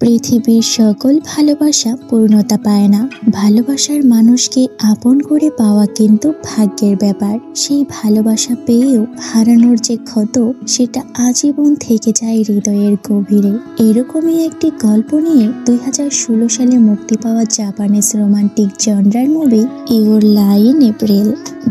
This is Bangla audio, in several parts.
পৃথিবীর সকল ভালোবাসা পূর্ণতা পায় না। ভালোবাসার মানুষকে আপন করে পাওয়া কিন্তু ভাগ্যের ব্যাপার। সেই ভালোবাসা পেয়েও হারানোর যে ক্ষত, সেটা আজীবন থেকে যায় হৃদয়ের গভীরে। এরকমই একটি গল্প নিয়ে 2016 সালে মুক্তি পাওয়া জাপানিজ রোমান্টিক জনরার movie your lie in April.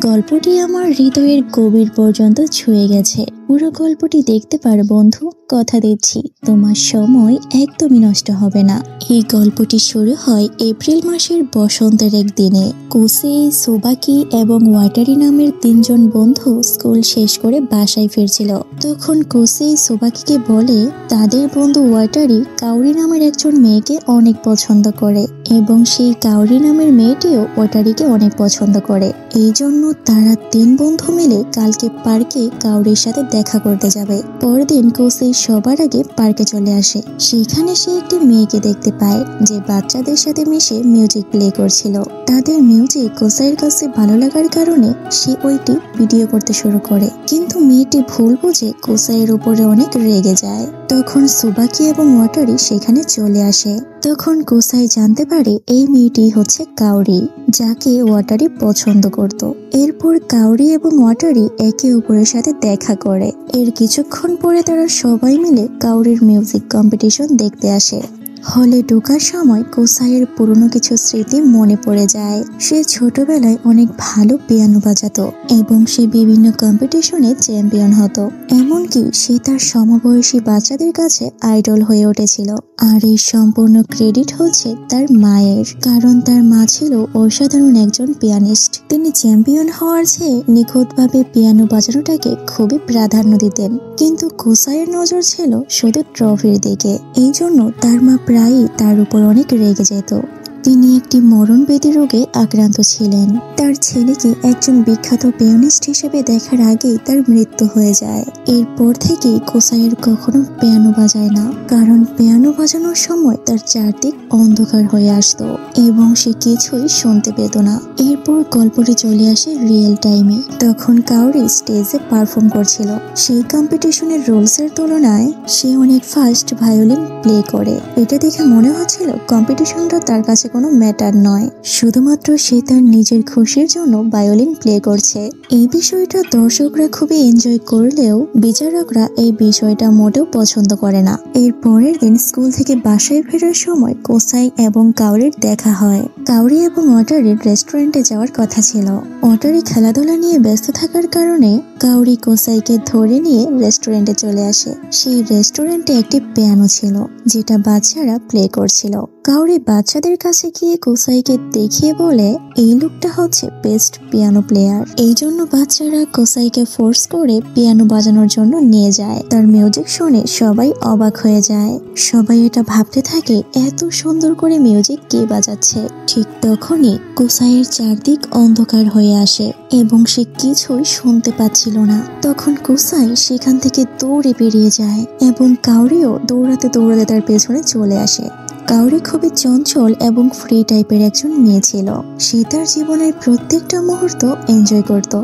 গল্পটি আমার হৃদয়ের গভীর পর্যন্ত ছুঁয়ে গেছে। পুরো গল্পটি দেখতে পারো বন্ধু, কথা দিচ্ছি তোমার সময় একদমই নষ্ট হবে না। এই গল্পটি শুরু হয় এপ্রিল মাসের বসন্তের এক দিনে। কোসেই, সোবাকি এবং ওয়াটারি নামের তিনজন বন্ধু স্কুল শেষ করে বাসায় ফিরছিল। তখন কোসেই সোবাকিকে বলে তাদের বন্ধু ওয়াটারি কাউরি নামের একজন মেয়েকে অনেক পছন্দ করে এবং সেই কাউরি নামের মেয়েটিও ওয়াটারিকে অনেক পছন্দ করে। এই জন্য তারা তিন বন্ধু মিলে কালকে পার্কে কাউরির সাথে দেখা করতে যাবে। পরদিন কোসেই সবার আগে পার্কে চলে আসে। সেখানে সে একটি মেয়েকে দেখতে পায় যে বাচ্চাদের সাথে মিশে মিউজিক প্লে করছিল। তাদের মিউজিক কোসাইয়ের কাছে ভালো লাগার কারণে সে ওইটি ভিডিও করতে শুরু করে, কিন্তু মেয়েটি ভুল বুঝে কোসাইয়ের উপরে অনেক রেগে যায়। তখন সোবাকি এবং ওয়াটারি সেখানে চলে আসে। তখন কোসাই জানতে পারে এই মেয়েটি হচ্ছে কাউরি, যাকে ওয়াটারি পছন্দ করত। এরপর কাউরি এবং ওয়াটারি একে অপরের সাথে দেখা করে। এর কিছুক্ষণ পরে তারা সবাই মিলে কাউরির মিউজিক কম্পিটিশন দেখতে আসে। হলে ঢোকার সময় কোসাইয়ের পুরনো কিছু স্মৃতি মনে পড়ে যায়। সে ছোটবেলায় অনেক ভালো পিয়ানো বাজাতো এবং সে বিভিন্ন কম্পিটিশনে চ্যাম্পিয়ন হতো। এমনকি সে তার সমবয়সী বাচ্চাদের কাছে আইডল হয়ে উঠেছিল। আর এই সম্পূর্ণ ক্রেডিট হচ্ছে তার মায়ের, কারণ তার মা ছিল অসাধারণ একজন পিয়ানিস্ট। তিনি চ্যাম্পিয়ন হওয়ার চেয়ে নিখুঁতভাবে পিয়ানো বাজানোটাকে খুবই প্রাধান্য দিতেন। কিন্তু কোসাইয়ের নজর ছিল শুধু ট্রফির দিকে। এই জন্য তার মা প্রায়ই তার উপর অনেক রেগে যেত। তিনি একটি মরণবেদী রোগে আক্রান্ত ছিলেন। তার ছেলেকে একজন বিখ্যাত পিয়ানিস্ট হিসেবে দেখার আগেই তার মৃত্যু হয়ে যায়। এরপর থেকেই কোসাইয়ের কখনো পিয়ানো বাজায় না, কারণ পিয়ানো বাজানোর সময় তার চারদিক অন্ধকার হয়ে আসতো এবং সে কিছুই শুনতে পেত না। এরপর গল্পটি চলে আসে রিয়েল টাইমে। তখন কাউরি স্টেজে পারফর্ম করছিল। সেই কম্পিটিশনের রুলসের তুলনায় সে অনেক ফাস্ট ভায়োলিন প্লে করে। এটা দেখে মনে হচ্ছিল কম্পিটিশনটা তার কাছে কোনো ম্যাটার নয়, শুধুমাত্র সে তার নিজের খুশির জন্য ভায়োলিন প্লে করছে। এই বিষয়টা দর্শকরা খুবই এনজয় করলেও বিচারকরা এই বিষয়টা মোটেও পছন্দ করে না। এর পরের দিন স্কুল থেকে বাসায় ফেরার সময় কোসাই এবং কাউরির দেখা হয়। কাউরি এবং ওয়াটারির রেস্টুরেন্টে যাওয়ার কথা ছিল। ওয়াটারি খেলাধুলা নিয়ে ব্যস্ত থাকার কারণে কাউরি কোসাইকে ধরে নিয়ে রেস্টুরেন্টে চলে আসে। সেই রেস্টুরেন্টে একটি পিয়ানো ছিল যেটা বাচ্চারা প্লে করছিল। কাউরি বাচ্চাদের কাছে গিয়ে কোসাইকে দেখিয়ে বলে এই লোকটা হচ্ছে বেস্ট পিয়ানো প্লেয়ার। এই জন্য বাচ্চারা কোসাইকে ফোর্স করে পিয়ানো বাজানোর জন্য নিয়ে যায়। তার মিউজিক শুনে সবাই অবাক হয়ে যায়। সবাই এটা ভাবতে থাকে এত সুন্দর করে মিউজিক কে বাজাচ্ছে। ঠিক তখনই কোসাইয়ের চারদিক অন্ধকার হয়ে আসে এবং সে কিছুই শুনতে পাচ্ছিল না। তখন কোসাই সেখান থেকে দৌড়ে বেরিয়ে যায় এবং কাউরিও দৌড়াতে দৌড়াতে তার পেছনে চলে আসে। কাউরি খুবই চঞ্চল এবং ফ্রি টাইপের একজন মেয়ে ছিল। সে তার জীবনের প্রত্যেকটা মুহূর্ত এনজয় করত,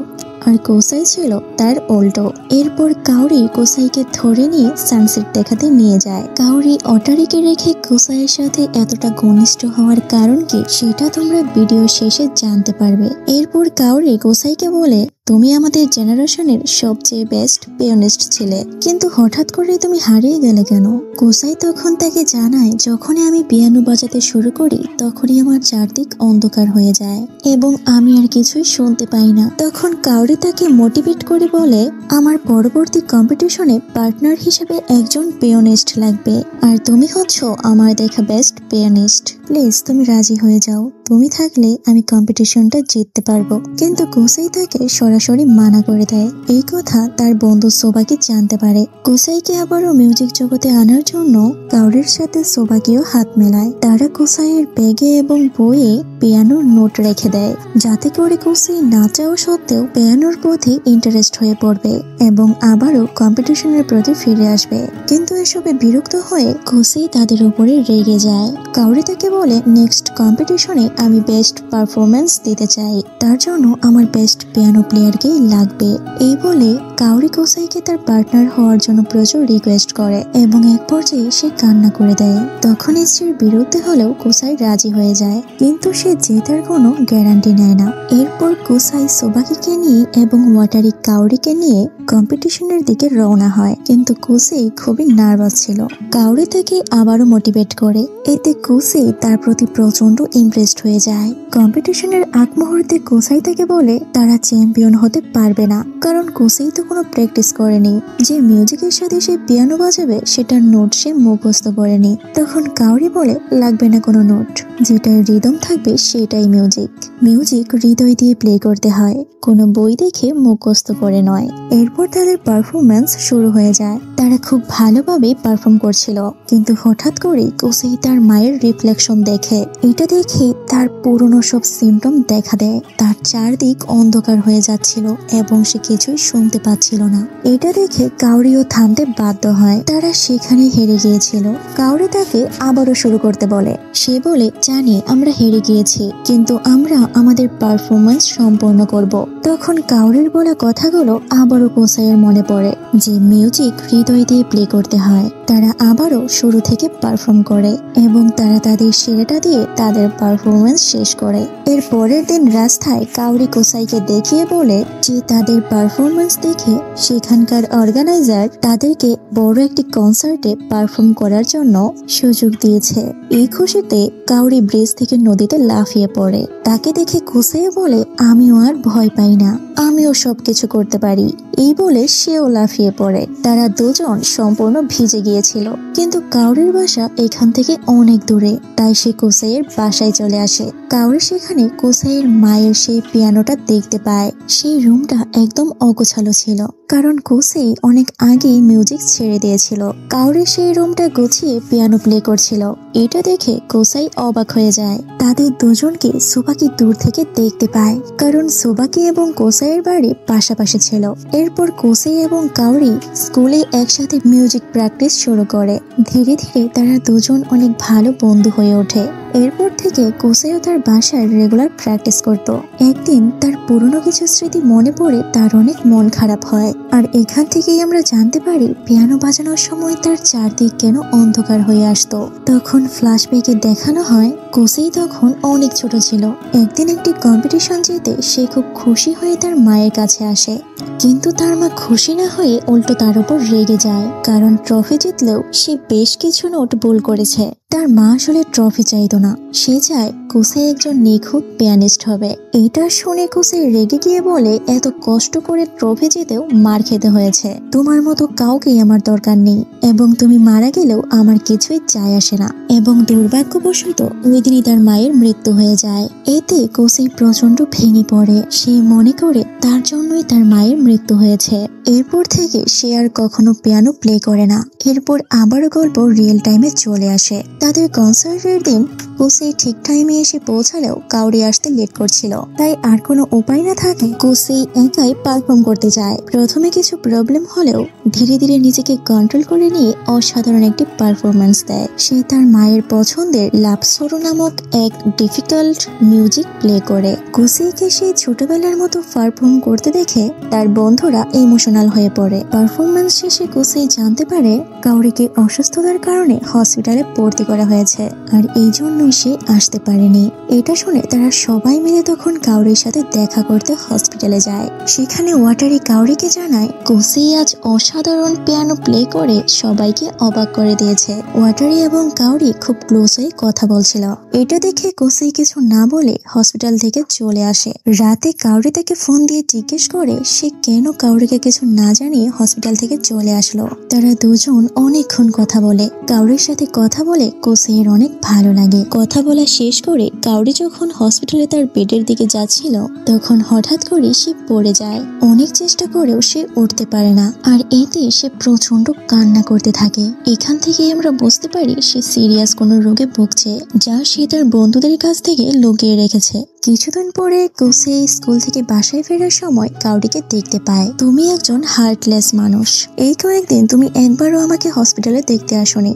আর কোসাই ছিল তার উল্টো। এরপর কাউরি কোসাইকে ধরে নিয়ে সানসেট দেখাতে নিয়ে যায়। কাউরি ওয়াটারিকে রেখে কোসাইয়ের সাথে এতটা ঘনিষ্ঠ হওয়ার কারণ কি, সেটা তোমরা ভিডিও শেষে জানতে পারবে। এরপর কাউরি কোসাইকে বলে তুমি আমাদের জেনারেশনের সবচেয়ে বেস্ট পিয়ানিস্ট ছিলে, কিন্তু হঠাৎ করে তুমি হারিয়ে গেলে কেন? কোসাই তখন তাকে জানায় যখনই আমি পিয়ানো বাজাতে শুরু করি তখনই আমার চারদিক অন্ধকার হয়ে যায় এবং আমি আর কিছুই শুনতে পাই না। তখন কাউরি তাকে মোটিভেট করে বলে আমার পরবর্তী কম্পিটিশনে পার্টনার হিসেবে একজন পিয়ানিস্ট লাগবে, আর তুমি হচ্ছ আমার দেখা বেস্ট পিয়ানিস্ট। প্লিজ তুমি রাজি হয়ে যাও, তুমি থাকলে আমি কম্পিটিশনটা জিততে পারবো। কিন্তু কোসাই তাকে সরাসরি মানা করে দেয়। এই কথা তার বন্ধু সোবাকি জানতে পারে। কোসাইকে আবারও মিউজিক জগতে আনার জন্য কাউরির সাথে সোবাকিও হাত মেলায়। তারা কোসাইয়ের ব্যাগে এবং বইয়ে পিয়ানোর নোট রেখে দেয়, যাতে করে কোসাই না চাওয়া সত্ত্বেও পিয়ানোর প্রতি ইন্টারেস্ট হয়ে পড়বে এবং আবারও কম্পিটিশনের প্রতি ফিরে আসবে। কিন্তু এসবে বিরক্ত হয়ে কোসাই তাদের উপরে রেগে যায়। কাউরি তাকে বলে নেক্সট কম্পিটিশনে আমি বেস্ট পারফরমেন্স দিতে চাই, তার জন্য আমার বেস্ট পিয়ানো প্লেয়ারকেই লাগবে। এই বলে কাউরি কোসাইকে তার পার্টনার হওয়ার জন্য প্রচুর রিকোয়েস্ট করে এবং এক পর্যায়ে সে কান্না করে দেয়। তখন স্ত্রীর বিরুদ্ধে হলেও কোসাই রাজি হয়ে যায়, কিন্তু সে জেতার কোনো গ্যারান্টি নেয় না। এরপর কোসাই সোবাকিকে নিয়ে এবং ওয়াটারি কাউরিকে নিয়ে কম্পিটিশনের দিকে রওনা হয়, কিন্তু কোসাই খুবই নার্ভাস ছিল। কাউরি তাকে আবারও মোটিভেট করে, এতে কোসাই তার প্রতি প্রচন্ড ইমপ্রেসড হয়ে যায়। কম্পিটিশনের আগ মুহূর্তে কোসাই তাকে বলে তারা চ্যাম্পিয়ন হতে পারবে না, কারণ কোসাই তো কোনো প্র্যাকটিস করেনি। যে মিউজিকের সাথে সে পিয়ানো বাজাবে সেটার নোট সে মুখস্থ করেনি। তখন কাউরি বলে লাগবে না কোনো নোট, যেটাই রিদম থাকবে সেটাই মিউজিক। মিউজিক হৃদয় দিয়ে প্লে করতে হয়, কোনো বই দেখে মুখস্থ করে নয়। এরপর তাদের পারফরমেন্স শুরু হয়ে যায়। তারা খুব ভালোভাবে পারফর্ম করছিল, কিন্তু হঠাৎ করে কোসাই তার মায়ের রিফ্লেকশন দেখে। এটা দেখে তার পুরনো সব সিমটম দেখা দেয়। তার চারদিক অন্ধকার হয়ে যাচ্ছিল এবং সে কিছুই শুনতে পাচ্ছিল না। এটা দেখে কাউরিও থামতে বাধ্য হয়। তারা সেখানে হেরে গিয়েছিল। কাউরি তাকে আবারও শুরু করতে বলে। সে বলে জানি আমরা হেরে গিয়েছি, কিন্তু আমরা আমাদের পারফরমেন্স সম্পূর্ণ করব। তখন কাউরির বলা কথাগুলো আবারও কোসাইয়ের মনে পড়ে যে মিউজিক হৃদয় দিয়ে প্লে করতে হয়। তারা আবারও শুরু থেকে পারফর্ম করে এবং তারা তাদের সেরাটা দিয়ে তাদের পারফরমেন্স শেষ করে। এর পরের দিন রাস্তায় কাউরি কোসাইকে দেখিয়ে বলে যে তাদের পারফরমেন্স দেখে সেখানকার অর্গানাইজার তাদেরকে বড় একটি কনসার্টে পারফর্ম করার জন্য সুযোগ দিয়েছে। এই খুশিতে কাউরি ব্রিজ থেকে নদীতে লাফিয়ে পড়ে। তাকে দেখে কোসাই বলে আমিও আর ভয় পাই না, আমিও সবকিছু করতে পারি। এই বলে সেও লাফিয়ে পড়ে। তারা দুজন সম্পূর্ণ ভিজে গিয়েছিল, কিন্তু কাউরির বাসা এখান থেকে অনেক দূরে, তাই সে কোসাইয়ের বাসায় চলে আসে। কাউরি সেখানে কোসাইয়ের মায়ের সেই পিয়ানোটা দেখতে পায়। সেই রুমটা একদম অগোছালো ছিল, কারণ কোসাই অনেক আগেই মিউজিক ছেড়ে দিয়েছিল। কাউরি সেই রুমটা গুছিয়ে পিয়ানো প্লে করছিল। এটা দেখে কোসাই অবাক হয়ে যায়। তাদের দুজনকে সোবাকি দূর থেকে দেখতে পায়, কারণ সোবাকি এবং কোসাইয়ের বাড়ি পাশাপাশি ছিল। এরপর কোসাই এবং কাউরি স্কুলে একসাথে মিউজিক প্র্যাকটিস শুরু করে। ধীরে ধীরে তারা দুজন অনেক ভালো বন্ধু হয়ে ওঠে। এরপর থেকে কোসাইও তার বাসায় রেগুলার প্র্যাকটিস করত। একদিন তার পুরনো কিছু স্মৃতি মনে পড়ে তার অনেক মন খারাপ হয়। আর এখান থেকেই আমরা জানতে পারি পিয়ানো বাজানোর সময় তার চারদিক কেন অন্ধকার হয়ে আসতো। তখন ফ্ল্যাশব্যাকে দেখানো হয় কোসাই তখন অনেক ছোট ছিল। একদিন একটি কম্পিটিশন জিতে সে খুব খুশি হয়ে তার মায়ের কাছে আসে, কিন্তু তার মা খুশি না হয়ে উল্টো তার উপর রেগে যায়, কারণ ট্রফি জিতলেও সে বেশ কিছু নোট ভুল করেছে। তার মা আসলে ট্রফি চাইতো না, সে চায় কোসাই একজন নিখুঁত পিয়ানিস্ট হবে। এটা শুনে কোসাই রেগে গিয়ে বলে এত কষ্ট করে ট্রফি জিতেও মার খেতে হয়েছে, তোমার মতো কাউকেই আমার দরকার নেই, এবং তুমি মারা গেলেও আমার কিছুই যায় আসে না। এবং দুর্ভাগ্যবশত ওই দিনই তার মায়ের মৃত্যু হয়ে যায়। এতে কোসাই প্রচন্ড ভেঙে পড়ে। সে মনে করে তার জন্যই তার মায়ের মৃত্যু হয়েছে। এরপর থেকে সে আর কখনো পিয়ানো প্লে করে না। এরপর আবারও গল্প রিয়েল টাইমে চলে আসে। তাদের কনসার্টের দিন কোসাই ঠিক টাইমে এসে পৌঁছালেও কাউরি আসতে লেট করছিল, তাই আর কোনো উপায় না থাকে কোসাই একাই পারফর্ম করতে যায়। প্রথমে কিছু প্রবলেম হলেও ধীরে ধীরে নিজেকে কন্ট্রোল করে নিয়ে অসাধারণ একটি পারফরমেন্স দেয়। সে তার মায়ের পছন্দের লাভ সোরো নামক এক ডিফিকাল্ট মিউজিক প্লে করে। কোসাইকে সেই ছোটবেলার মতো পারফর্ম করতে দেখে তার বন্ধুরা ইমোশনাল হয়ে পড়ে। পারফরমেন্স শেষে কোসাই জানতে পারে কাউরিকে অসুস্থতার কারণে হসপিটালে ভর্তি করা হয়েছে, আর এই জন্যই সে আসতে পারেনি। এটা শুনে তারা সবাই মিলে তখন কাউরির সাথে দেখা করতে হসপিটালে যায়। সেখানে ওয়াটারি কাউরিকে জানায় কোসাই আজ অসাধারণ পিয়ানো প্লে করে সবাইকে অবাক করে দিয়েছে। ওয়াটারি এবং কাউরি খুব ক্লোজ হয়ে কথা বলছিল। এটা দেখে কোসাই কিছু না বলে হসপিটাল থেকে চলে আসে। রাতে কাউরি তাকে ফোন দিয়ে জিজ্ঞেস করে সে কেন কাউরিকে কিছু না জানিয়ে হসপিটাল থেকে চলে আসলো। তারা দুজন অনেকক্ষণ কথা বলে। কাউরির সাথে কথা বলে কোসাইয়ের অনেক ভালো লাগে। কথা বলা শেষ করে কাউরি যখন হসপিটালে তার বেডের দিকে যাচ্ছিল তখন হঠাৎ করে সে পড়ে যায়। অনেক চেষ্টা করেও সে উঠতে পারে না, আর এতে সে প্রচন্ড কান্না করতে থাকে। এখান থেকে আমরা বুঝতে পারি সে সিরিয়াস কোনো রোগে ভুগছে, যা সে তার বন্ধুদের কাছ থেকে লুকিয়ে রেখেছে। কিছুদিন পরে কোসাই স্কুল থেকে বাসায় ফেরার সময় কাউরিকে দেখতে পায়। তুমি একজন হার্টলেস মানুষ, এই কয়েকদিন তুমি একবারও আমাকে হসপিটালে দেখতে আসোনি,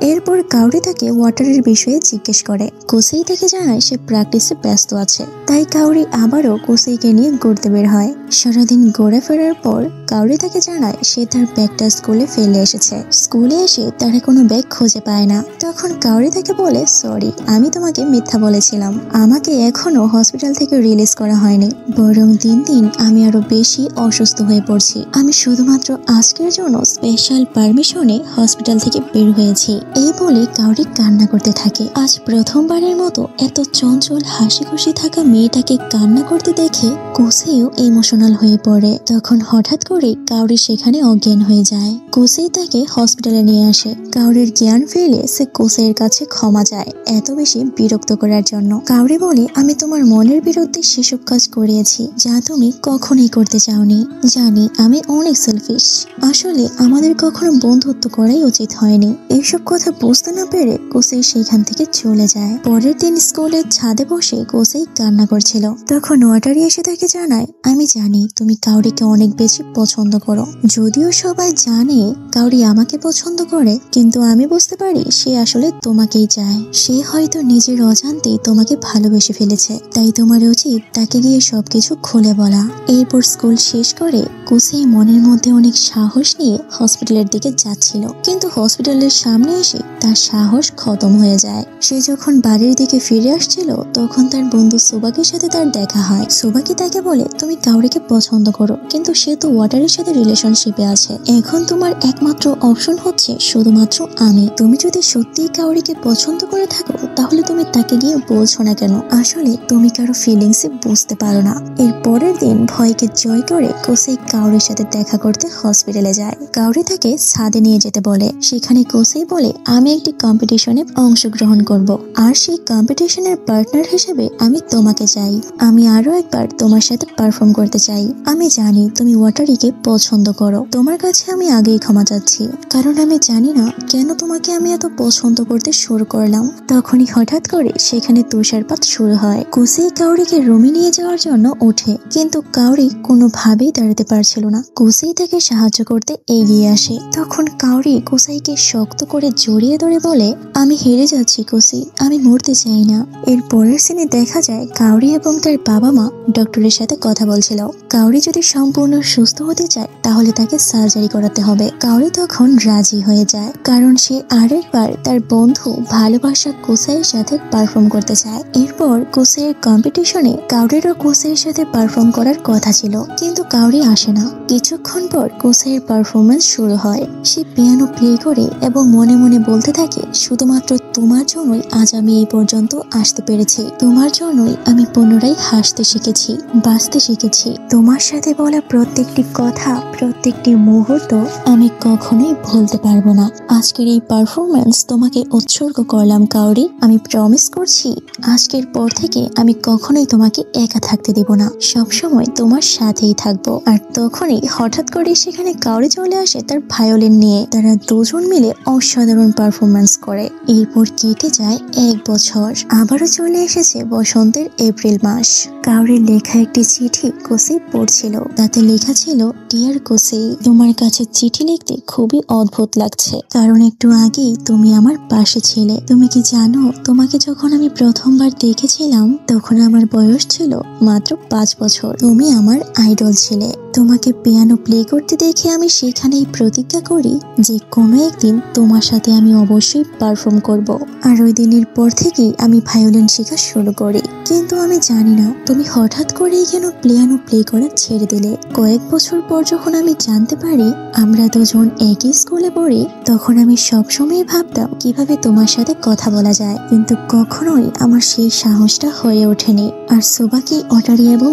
এরপর কাউরি তাকে ওয়াটারের বিষয়ে জিজ্ঞেস করে। কোসেই তাকে জানায় সে প্র্যাকটিসে ব্যস্ত আছে। তাই কাউরি আবারও কোসেইকে নিয়ে ঘুরতে বের হয়। সারাদিন ঘুরে ফেরার পর কাউরি তাকে জানায় সে তার ব্যাগটা স্কুলে ফেলে এসেছে। স্কুলে এসে তারা কোনো ব্যাগ খুঁজে পায় না। তখন কাউরি তাকে বলে, সরি, আমি তোমাকে মিথ্যা বলেছিলাম। আমাকে এখনো হসপিটাল থেকে রিলিজ করা হয়নি, বরং দিন দিন আমি আরো বেশি অসুস্থ হয়ে পড়ছি। আমি শুধুমাত্র আজকের জন্য স্পেশাল পারমিশনে হসপিটাল থেকে বের হয়েছি। এই বলে কাউরি কান্না করতে থাকে। আজ প্রথমবারের মতো এত চঞ্চল হাসি খুশি থাকা মেয়েটাকে কান্না করতে দেখে কোসেইও ইমোশনাল হয়ে পড়ে। তখন হঠাৎ করে কাউরি সেখানে অজ্ঞান হয়ে যায়। কোসেই তাকে হসপিটালে নিয়ে আসে। কাউরির জ্ঞান ফিরলে সে কোসেইয়ের কাছে ক্ষমা চায় এত বেশি বিরক্ত করার জন্য। কাউরি বলে, আমি তোমার মনের বিরুদ্ধে সেসব কাজ করিয়েছি যা তুমি কখনোই করতে চাওনি। জানি আমি অনেক সেলফিশ। আসলে আমাদের কখনো বন্ধুত্ব করাই উচিত হয়নি। এইসব কথা বুঝতে না পেরে কোসেই সেখান থেকে চলে যায়। পরের দিন স্কুলের ছাদে বসে কোসেই কান্না করছিল। তখন ওয়াটারি এসে তাকে জানায়, আমি জানি তুমি কাউরিকে অনেক বেশি পছন্দ করো। যদিও সবাই জানে কাউরি আমাকে পছন্দ করে, কিন্তু আমি বুঝতে পারি সে আসলে তোমাকেই চায়। সে হয়তো নিজের অজান্তেই তোমাকে ভালোবেসে ফেলেছে। তাই তোমার উচিত তাকে গিয়ে সবকিছু খুলে বলা। এরপর স্কুল শেষ করে কোসেই মনের মধ্যে অনেক সাহস নিয়ে হসপিটালের দিকে যাচ্ছিল। কিন্তু হসপিটালের সামনে এসে তার সাহস খতম হয়ে যায়। সে যখন বাড়ির দিকে ফিরে আসছিল তখন তার বন্ধু সোবাকির সাথে তার দেখা হয়। সোবাকি তাকে বলে, তুমি কাউরিকে পছন্দ করো, কিন্তু সে তো ওয়াটারের সাথে রিলেশনশিপে আছে। এখন তোমার একমাত্র অপশন হচ্ছে শুধুমাত্র আমি। তুমি যদি সত্যিই কাউরিকে পছন্দ করে থাকো তাহলে তুমি তাকে গিয়ে বলছো না কেন? আসলে তুমি কারো ফিলিংসে বুঝতে পারো না। এর পরের দিন ভয়কে জয় করে কোসেই কাউরির সাথে দেখা করতে হসপিটালে যায়। কাউরি তাকে ছাদে নিয়ে যেতে বলে। সেখানে কোসেই বলে, আমি একটি কম্পিটিশনে অংশগ্রহণ করব, আর সেই কম্পিটিশনের পার্টনার হিসেবে আমি তোমাকে চাই। আমি আরো একবার তোমার সাথে পারফর্ম করতে চাই। আমি জানি তুমি ওয়াটারিকে পছন্দ করো। তোমার কাছে আমি আগেই ক্ষমা চাচ্ছি, কারণ আমি জানি না কেন তোমাকে আমি এত পছন্দ করতে শুরু করলাম। তখনই হঠাৎ করে সেখানে তুষারপাত শুরু হয়। কোসেই কাউরিকে রুমে নিয়ে যাওয়ার জন্য ওঠে, কিন্তু কাউরি কোনোভাবেই দাঁড়াতে পারছিল না। কোসেই তাকে সাহায্য করতে এগিয়ে আসে। তখন কাউরি কোসেইকে শক্ত করে জড়িয়ে ধরে বলে, আমি হেরে যাচ্ছি কোসেই, আমি মরতে চাই না। এর পরের সিনে দেখা যায় কাউরি এবং তার বাবা মা ডক্টরের সাথে কথা বলছিল। কাউরি যদি সম্পূর্ণ সুস্থ হতে চায় তাহলে তাকে সার্জারি করাতে হবে। কাউরি তখন রাজি হয়ে যায়, কারণ সে আরেকবার তার বন্ধু ভালোবাসা কোসেইয়ের সাথে পারফর্ম করতে চায়। এরপর কোসেইয়ের কম্পিটিশনে কাউরিরও কোসেইয়ের সাথে পারফর্ম করার কথা ছিল, কিন্তু কাউরি আসে না। কিছুক্ষণ পর কোসেইয়ের পারফরমেন্স শুরু হয়। সে পিয়ানো প্লে করে এবং মনে মনে বলতে থাকে, শুধুমাত্র তোমার জন্যই আজ আমি এই পর্যন্ত আসতে পেরেছি। তোমার জন্যই আমি পুনরায় হাসতে শিখেছি, বাঁচতে শিখেছি। তোমার সাথে বলা প্রত্যেকটি কথা, প্রত্যেকটি মুহূর্ত আমি কখনোই ভুলতে পারবো না। আজকের এই পারফরমেন্স তোমাকে উৎসর্গ করলাম কাউরি। আমি প্রমিস করছি আজকের পর থেকে আমি কখনোই তোমাকে একা থাকতে দেব না, সবসময় তোমার সাথেই থাকবো। আর তখনই হঠাৎ করে সেখানে কাউরি চলে আসে তার ভায়োলিন নিয়ে। তারা দুজন মিলে অসাধারণ পারফরমেন্স করে। এরপর কেটে যায় 1 বছর। আবারও চলে এসেছে বসন্তের এপ্রিল মাস। কাউরির লেখা একটি চিঠি কোসেই পড়ছিল। তাতে লেখা ছিল, ডিয়ার কোসেই, তোমার কাছে চিঠি লিখতে খুবই অদ্ভুত লাগছে, কারণ একটু আগেই তুমি আমার পাশে ছিলে। তুমি কি জানো, তোমাকে যখন আমি প্রথমবার দেখেছিলাম তখন আমার বয়স ছিল মাত্র 5 বছর। তুমি আমার আইডল ছিলে। তোমাকে পিয়ানো প্লে করতে দেখে আমি সেখানেই প্রতিজ্ঞা করি যে কোনো একদিন তোমার সাথে আমি অবশ্যই পারফর্ম করব। আর ওই দিনের পর থেকেই আমি ভায়োলিন শেখা শুরু করি। কিন্তু আমি জানি না তুমি হঠাৎ করেই কেন পিয়ানো প্লে করা ছেড়ে দিলে। কয়েক বছর পর যখন আমি জানতে পারি আমরা দুজন একই স্কুলে পড়ি, তখন আমি সবসময় ভাবতাম কিভাবে তোমার সাথে কথা বলা যায়, কিন্তু কখনোই আমার সেই সাহসটা হয়ে ওঠেনি। আর সোবাকি, ওয়াটারি এবং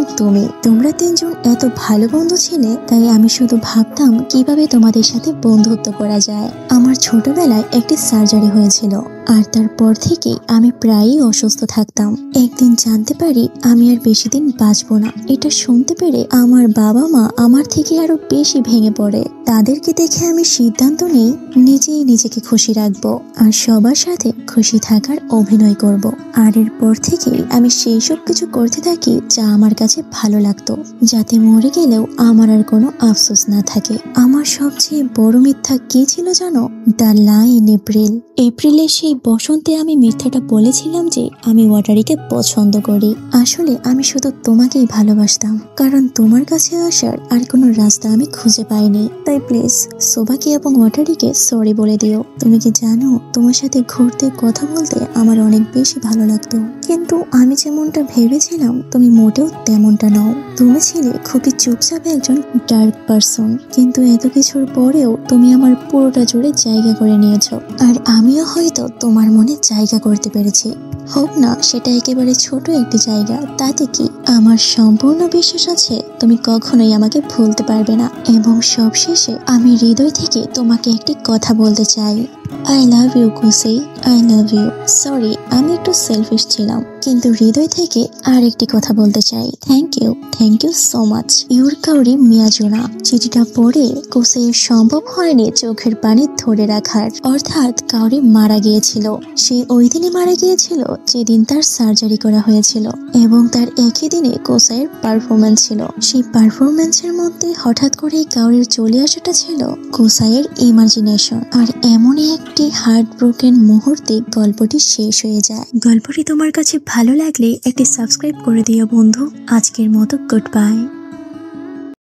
তোমরা তিনজন এত ভালো বন্ধু ছিলে, তাই আমি শুধু ভাবতাম কিভাবে তোমাদের সাথে বন্ধুত্ব করা যায়। আমার ছোটবেলায় একটি সার্জারি হয়েছিল আর তারপর থেকে আমি প্রায়ই অসুস্থ থাকতাম। একদিন জানতে পারি আমি আর বেশি দিন বাঁচবো না। এটা শুনতে পেরে আমার বাবা মা আমার থেকে আরো বেশি ভেঙে পড়ে। তাদেরকে দেখে আমি সিদ্ধান্ত নিই নিজেই নিজেকে খুশি রাখবো আর সবার সাথে খুশি থাকার অভিনয় করব। আর এরপর থেকেই আমি সেই সব কিছু করতে থাকি যা আমার কাছে ভালো লাগতো, যাতে মরে গেলেও আমার আর কোনো আফসোস না থাকে। আমার সবচেয়ে বড় মিথ্যা কি ছিল জানো? The line April. এপ্রিলের সেই বসন্তে আমি মিথ্যাটা বলেছিলাম যে আমি ওয়াটারিকে পছন্দ করি। আসলে আমি শুধু তোমাকেই ভালোবাসতাম, কারণ তোমার কাছে আসার আর কোনো রাস্তা আমি খুঁজে পাইনি। তাই প্লিজ সোবাকে এবং ওয়াটারিকে সরি বলে দিও। তুমি কি জানো, তোমার সাথে ঘুরতে কথা বলতে আমার অনেক বেশি ভালো লাগতো, কিন্তু আমি যেমনটা ভেবেছিলাম তুমি মোটেও তেমনটা নও। তুমি ছিলে খুবই চুপচাপ একজন ডার্ক পারসন, কিন্তু এত কিছুর পরেও তুমি আমার পুরোটা জুড়ে জায়গা করে নিয়েছো। আর আমিও হয়তো তোমার মনে জায়গা করতে পেরেছি, হোক না সেটা একেবারে ছোট একটি জায়গা, তাতে কি। আমার সম্পূর্ণ বিশ্বাস আছে তুমি কখনোই আমাকে ভুলতে পারবে না। এবং সবশেষে আমি হৃদয় থেকে তোমাকে একটি কথা বলতে চাই। I love you Khushi, I love you. Sorry, আমি একটু সেলফিশ ছিলাম, কিন্তু হৃদয় থেকে আর একটি কথা বলতে চাই। Thank you so much. Your Kaori Miyazono. চিঠিটা পড়ে কুসির সম্ভব হয়নি চোখের পানি ধরে রাখার। অর্থাৎ কাউরি মারা গিয়েছিল। সে ওই দিনই মারা গিয়েছিল যেদিন তার সার্জারি করা হয়েছিল, এবং তার একই দিনে কোসাইয়ের পারফরমেন্স ছিল। সেই পারফরমেন্সের মধ্যে হঠাৎ করে কাউরির চলে আসাটা ছিল কোসাইয়ের ইমাজিনেশন। আর এমনই একটি হার্ট ব্রোকেন মুহূর্তে গল্পটি শেষ হয়ে যায়। গল্পটি তোমার কাছে ভালো লাগলে একটি সাবস্ক্রাইব করে দিও বন্ধু। আজকের মতো গুড বাই।